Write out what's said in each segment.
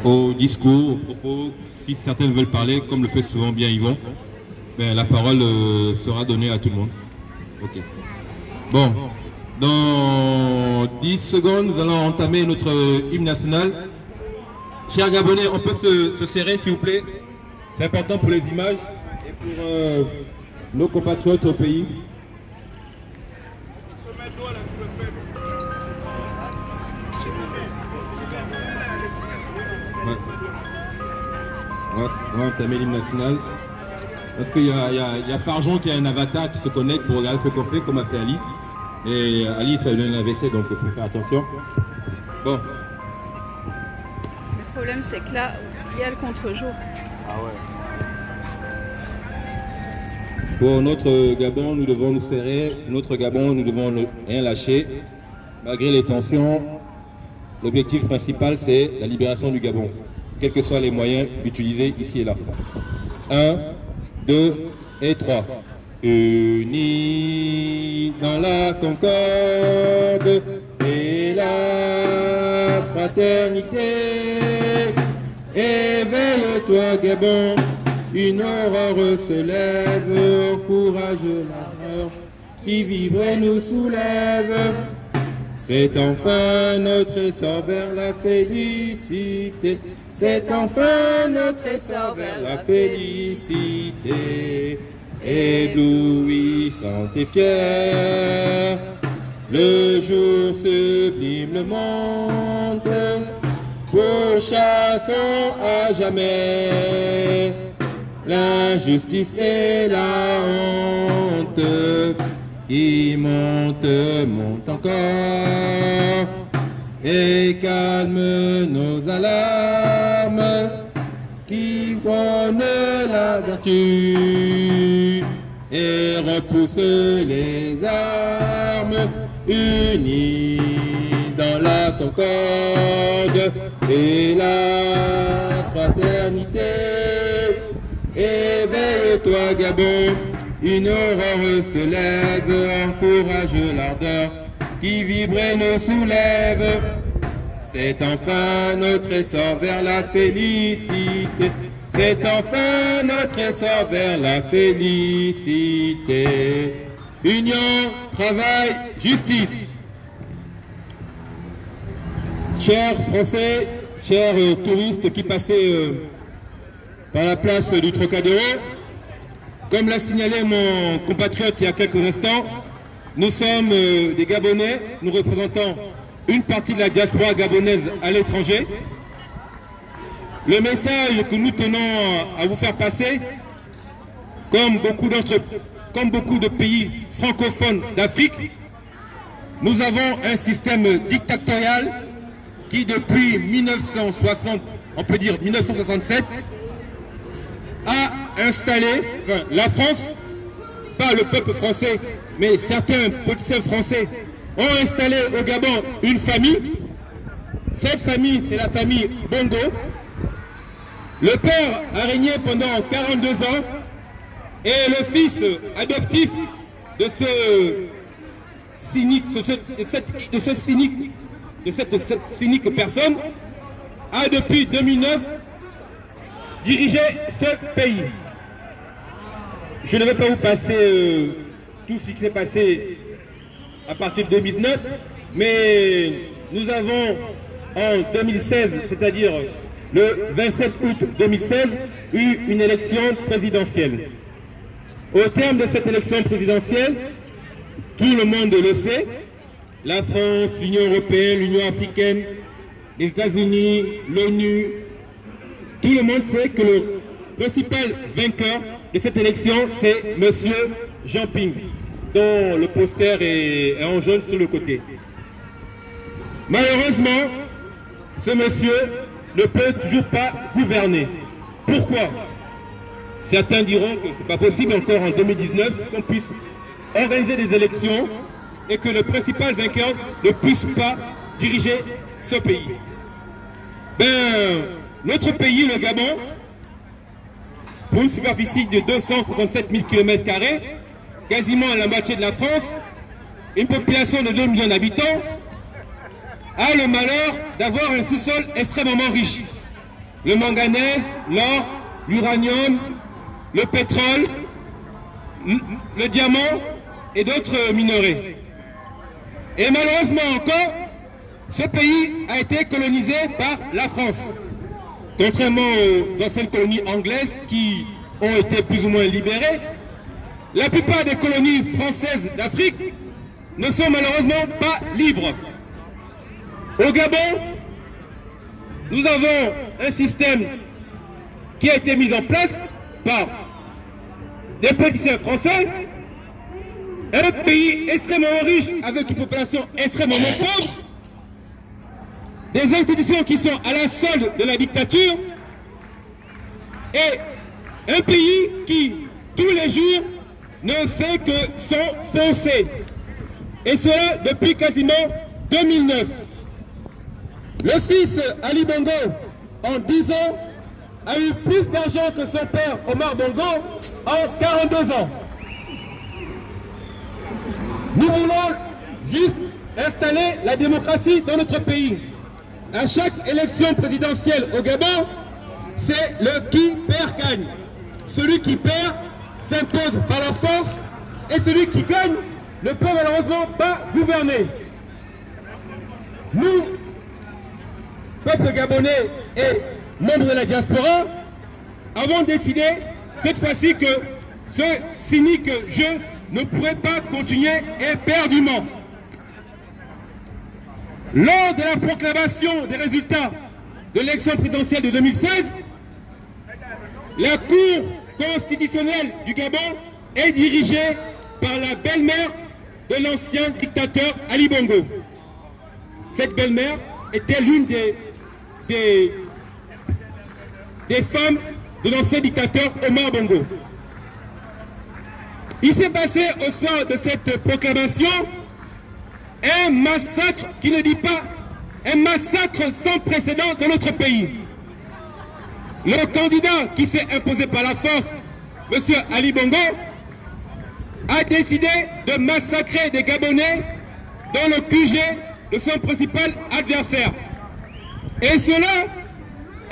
au discours, aux propos. Si certains veulent parler, comme le fait souvent bien Yvon, ben, la parole sera donnée à tout le monde. Ok. Bon, dans 10 secondes, nous allons entamer notre hymne national. Chers Gabonais, on peut se serrer, s'il vous plaît. C'est important pour les images et pour nos compatriotes au pays. Ouais. On va entamer l'hymne national. Parce qu'il y a Farjon qui a un avatar qui se connecte pour regarder ce qu'on fait, comme a fait Ali. Et Ali, ça lui donne un AVC, donc il faut faire attention. Bon. Le problème, c'est que là, il y a le contre-jour. Ah ouais. Pour notre Gabon, nous devons nous serrer. Notre Gabon, nous devons rien lâcher. Malgré les tensions, l'objectif principal, c'est la libération du Gabon. Quels que soient les moyens utilisés ici et là. 1, 2 et 3. Unis dans la concorde et la fraternité. Éveille-toi Gabon, une aurore se lève, encourage l'ardeur qui vibre et nous soulève. C'est enfin notre essor vers la félicité. C'est enfin notre essor vers la félicité. Éblouissante et fière, le jour sublime monte, pourchassons à jamais l'injustice et la honte. Qui monte encore et calme nos alarmes, qui prône la vertu et repousse les armes, unis dans la concorde et la fraternité. Éveille-toi Gabon, une aurore se lève, encourage l'ardeur qui vibre et nous soulève. C'est enfin notre essor vers la félicité. C'est enfin notre essor vers la félicité. Union, travail, justice. Chers Français, chers touristes qui passaient par la place du Trocadéro, comme l'a signalé mon compatriote il y a quelques instants, nous sommes des Gabonais, nous représentons une partie de la diaspora gabonaise à l'étranger. Le message que nous tenons à vous faire passer, comme beaucoup de pays francophones d'Afrique, nous avons un système dictatorial qui depuis 1960, on peut dire 1967, a installé, enfin la France, pas le peuple français, mais certains politiciens français ont installé au Gabon une famille. Cette famille, c'est la famille Bongo. Le père a régné pendant 42 ans et le fils adoptif de cette cynique personne a depuis 2009 dirigé ce pays. Je ne vais pas vous passer tout ce qui s'est passé à partir de 2009, mais nous avons en 2016, c'est-à-dire le 27 août 2016, eu une élection présidentielle. Au terme de cette élection présidentielle, tout le monde le sait, la France, l'Union européenne, l'Union africaine, les États-Unis, l'ONU, tout le monde sait que le principal vainqueur de cette élection, c'est M. Jean Ping, dont le poster est en jaune sur le côté. Malheureusement, ce monsieur ne peut toujours pas gouverner. Pourquoi? Certains diront que ce n'est pas possible encore en 2019 qu'on puisse organiser des élections et que le principal vainqueur ne puisse pas diriger ce pays. Notre pays, le Gabon, pour une superficie de 267 000 km², quasiment la moitié de la France, une population de 2 millions d'habitants, a le malheur d'avoir un sous-sol extrêmement riche. le manganèse, l'or, l'uranium, le pétrole, le diamant et d'autres minerais. Et malheureusement encore, ce pays a été colonisé par la France. Contrairement aux anciennes colonies anglaises qui ont été plus ou moins libérées, la plupart des colonies françaises d'Afrique ne sont malheureusement pas libres. Au Gabon, nous avons un système qui a été mis en place par des politiciens français, un pays extrêmement riche avec une population extrêmement pauvre, des institutions qui sont à la solde de la dictature et un pays qui, tous les jours, ne fait que s'enfoncer. Et cela depuis quasiment 2009. Le fils Ali Bongo, en 10 ans, a eu plus d'argent que son père Omar Bongo en 42 ans. Nous voulons juste installer la démocratie dans notre pays. À chaque élection présidentielle au Gabon, c'est le qui perd gagne. Celui qui perd s'impose par la force et celui qui gagne ne peut malheureusement pas gouverner. Nous, peuple gabonais et membres de la diaspora, avons décidé cette fois-ci que ce cynique jeu ne pourrait pas continuer éperdument. Lors de la proclamation des résultats de l'élection présidentielle de 2016, la Cour constitutionnelle du Gabon est dirigée par la belle-mère de l'ancien dictateur Ali Bongo. Cette belle-mère était l'une des femmes de l'ancien dictateur Omar Bongo. Il s'est passé au soir de cette proclamation un massacre qui ne dit pas un massacre sans précédent dans notre pays. Le candidat qui s'est imposé par la force, M. Ali Bongo, a décidé de massacrer des Gabonais dans le QG de son principal adversaire. Et cela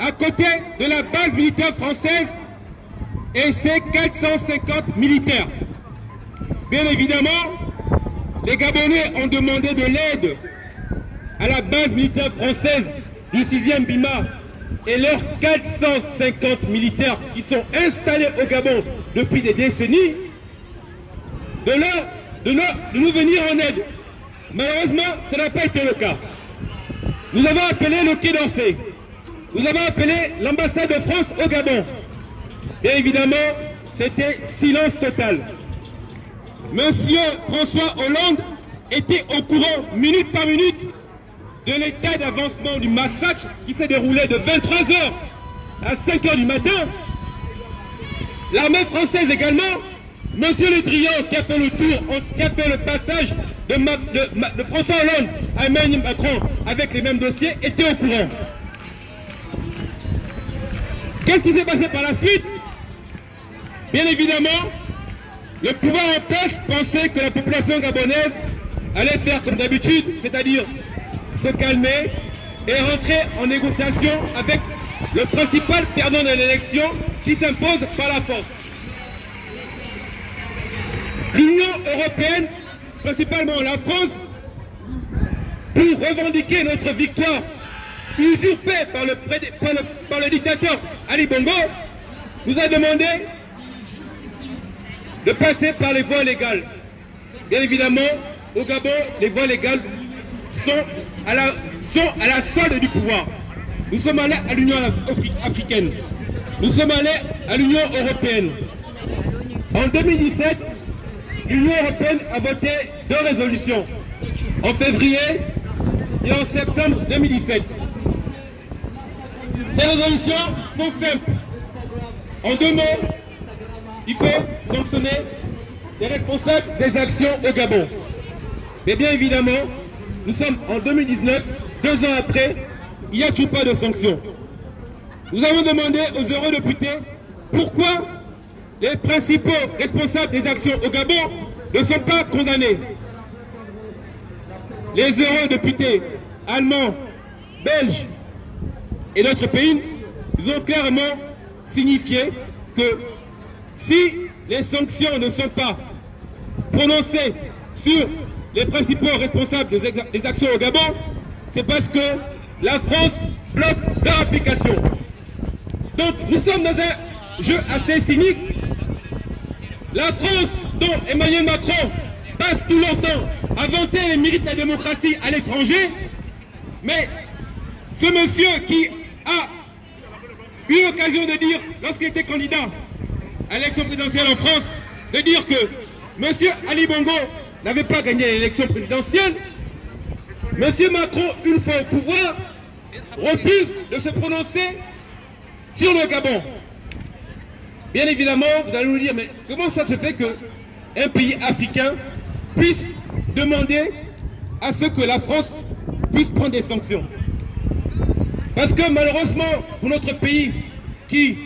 à côté de la base militaire française et ses 450 militaires. Bien évidemment, les Gabonais ont demandé de l'aide à la base militaire française du 6e BIMA et leurs 450 militaires qui sont installés au Gabon depuis des décennies, de nous venir en aide. Malheureusement, ça n'a pas été le cas. Nous avons appelé le Quai d'Orsay. Nous avons appelé l'ambassade de France au Gabon. Bien évidemment, c'était silence total. Monsieur François Hollande était au courant, minute par minute, de l'état d'avancement du massacre qui s'est déroulé de 23h à 5h du matin. L'armée française également, monsieur Le Drian, qui a fait le tour, qui a fait le passage de François Hollande à Emmanuel Macron avec les mêmes dossiers, était au courant. Qu'est-ce qui s'est passé par la suite? Bien évidemment, le pouvoir en place pensait que la population gabonaise allait faire comme d'habitude, c'est-à-dire se calmer et rentrer en négociation avec le principal perdant de l'élection qui s'impose par la force. L'Union européenne, principalement la France, pour revendiquer notre victoire usurpée par le dictateur Ali Bongo, nous a demandé de passer par les voies légales. Bien évidemment, au Gabon, les voies légales sont à la solde du pouvoir. Nous sommes allés à l'Union africaine. Nous sommes allés à l'Union européenne. En 2017, l'Union européenne a voté 2 résolutions. En février et en septembre 2017. Ces résolutions sont simples. En 2 mots, il faut sanctionner les responsables des actions au Gabon. Mais bien évidemment, nous sommes en 2019, 2 ans après, il n'y a toujours pas de sanctions. Nous avons demandé aux eurodéputés pourquoi les principaux responsables des actions au Gabon ne sont pas condamnés. Les eurodéputés allemands, belges et d'autres pays ils ont clairement signifié que si les sanctions ne sont pas prononcées sur les principaux responsables des actions au Gabon, c'est parce que la France bloque leur application. Donc nous sommes dans un jeu assez cynique. La France, dont Emmanuel Macron passe tout leur temps à vanter les mérites de la démocratie à l'étranger, mais ce monsieur qui a eu l'occasion de dire, lorsqu'il était candidat à l'élection présidentielle en France, de dire que monsieur Ali Bongo n'avait pas gagné l'élection présidentielle, monsieur Macron, une fois au pouvoir, refuse de se prononcer sur le Gabon. Bien évidemment, vous allez nous dire, mais comment ça se fait qu'un pays africain puisse demander à ce que la France puisse prendre des sanctions? Parce que malheureusement, pour notre pays qui,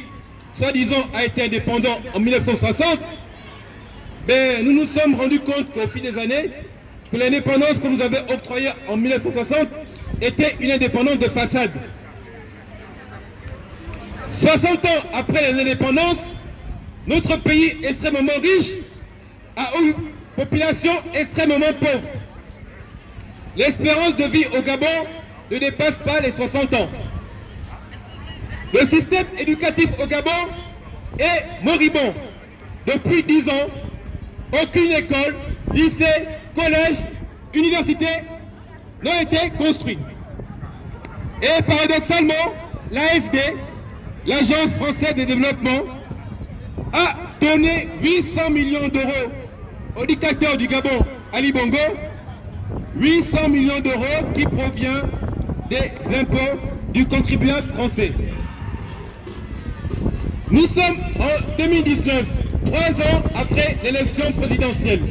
soi-disant, a été indépendant en 1960, ben, nous nous sommes rendus compte qu'au fil des années, que l'indépendance que nous avons octroyée en 1960 était une indépendance de façade. 60 ans après l'indépendance, notre pays extrêmement riche a une population extrêmement pauvre. L'espérance de vie au Gabon ne dépasse pas les 60 ans. Le système éducatif au Gabon est moribond. Depuis 10 ans, aucune école, lycée, collège, université n'ont été construits. Et paradoxalement, l'AFD, l'Agence française de développement, a donné 800 millions d'euros au dictateur du Gabon, Ali Bongo, 800 millions d'euros qui provient des impôts du contribuable français. Nous sommes en 2019, 3 ans après l'élection présidentielle.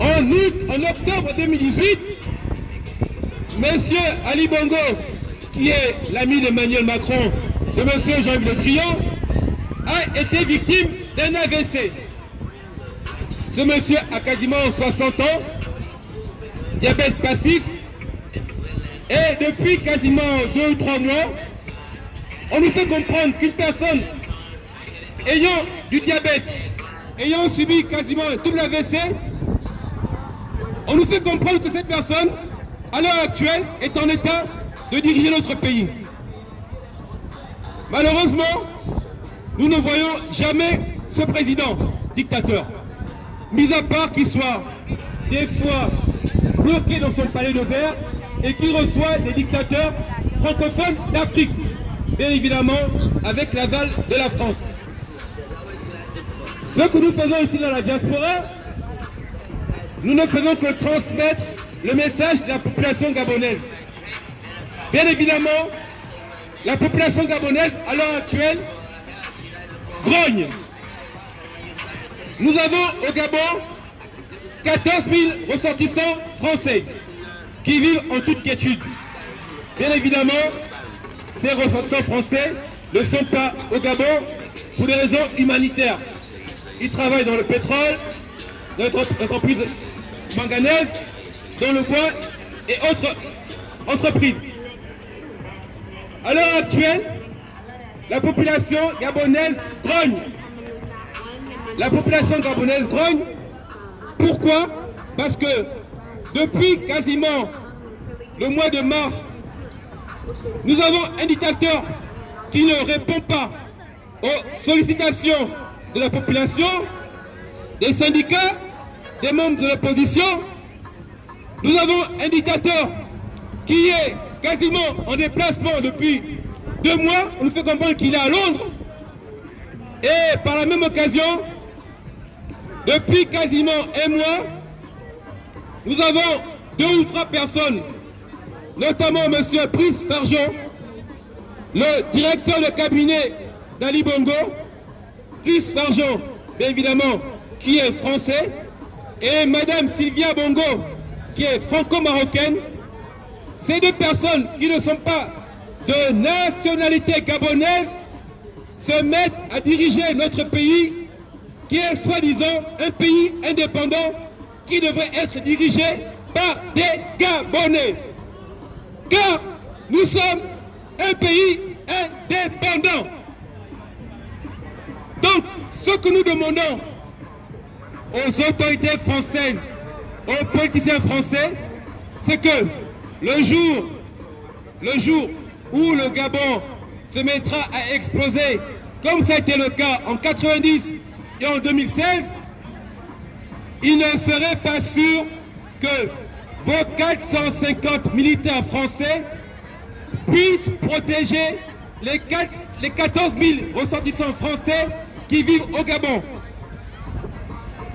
En octobre 2018, monsieur Ali Bongo, qui est l'ami d'Emmanuel Macron, de monsieur Jean-Yves Le Drian, a été victime d'un AVC. Ce monsieur a quasiment 60 ans, diabète passif, et depuis quasiment 2 ou 3 mois, on nous fait comprendre qu'une personne ayant du diabète, ayant subi quasiment tout l'AVC, on nous fait comprendre que cette personne, à l'heure actuelle, est en état de diriger notre pays. Malheureusement, nous ne voyons jamais ce président dictateur, mis à part qu'il soit des fois bloqué dans son palais de verre et qu'il reçoit des dictateurs francophones d'Afrique, bien évidemment avec l'aval de la France. Ce que nous faisons ici dans la diaspora, nous ne faisons que transmettre le message de la population gabonaise. Bien évidemment, la population gabonaise, à l'heure actuelle, grogne. Nous avons au Gabon 14 000 ressortissants français qui vivent en toute quiétude. Bien évidemment, ces ressortissants français ne sont pas au Gabon pour des raisons humanitaires. Ils travaillent dans le pétrole, dans l'entreprise manganaise, dans le bois et autres entreprises. À l'heure actuelle, la population gabonaise grogne. La population gabonaise grogne. Pourquoi? Parce que depuis quasiment le mois de mars, nous avons un dictateur qui ne répond pas aux sollicitations de la population, des syndicats, des membres de l'opposition. Nous avons un dictateur qui est quasiment en déplacement depuis 2 mois. On nous fait comprendre qu'il est à Londres. Et par la même occasion, depuis quasiment 1 mois, nous avons 2 ou 3 personnes, notamment M. Brice Fargeon, le directeur de cabinet d'Ali Bongo, Brice Fargeon, bien évidemment, qui est français, et Madame Sylvia Bongo, qui est franco-marocaine. Ces 2 personnes qui ne sont pas de nationalité gabonaise se mettent à diriger notre pays, qui est soi-disant un pays indépendant qui devrait être dirigé par des Gabonais. Car nous sommes un pays indépendant. Donc, ce que nous demandons aux autorités françaises, aux politiciens français, c'est que le jour où le Gabon se mettra à exploser, comme ça a été le cas en 90 et en 2016, il ne serait pas sûr que vos 450 militaires français puissent protéger les 14 000 ressortissants français qui vivent au Gabon.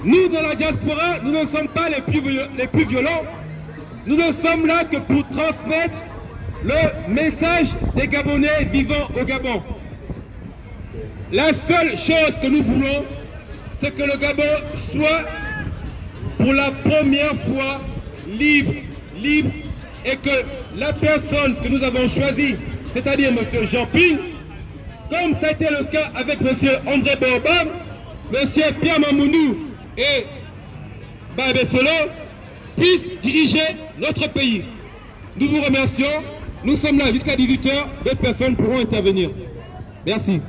Nous, dans la diaspora, nous ne sommes pas les plus violents. Nous ne sommes là que pour transmettre le message des Gabonais vivant au Gabon. La seule chose que nous voulons, c'est que le Gabon soit pour la première fois libre, et que la personne que nous avons choisie, c'est-à-dire M. Jean Ping, comme ça a été le cas avec M. André Borbam, M. Pierre Mamoudou et Babé Solo, puissent diriger notre pays. Nous vous remercions. Nous sommes là jusqu'à 18 h. D'autres personnes pourront intervenir. Merci.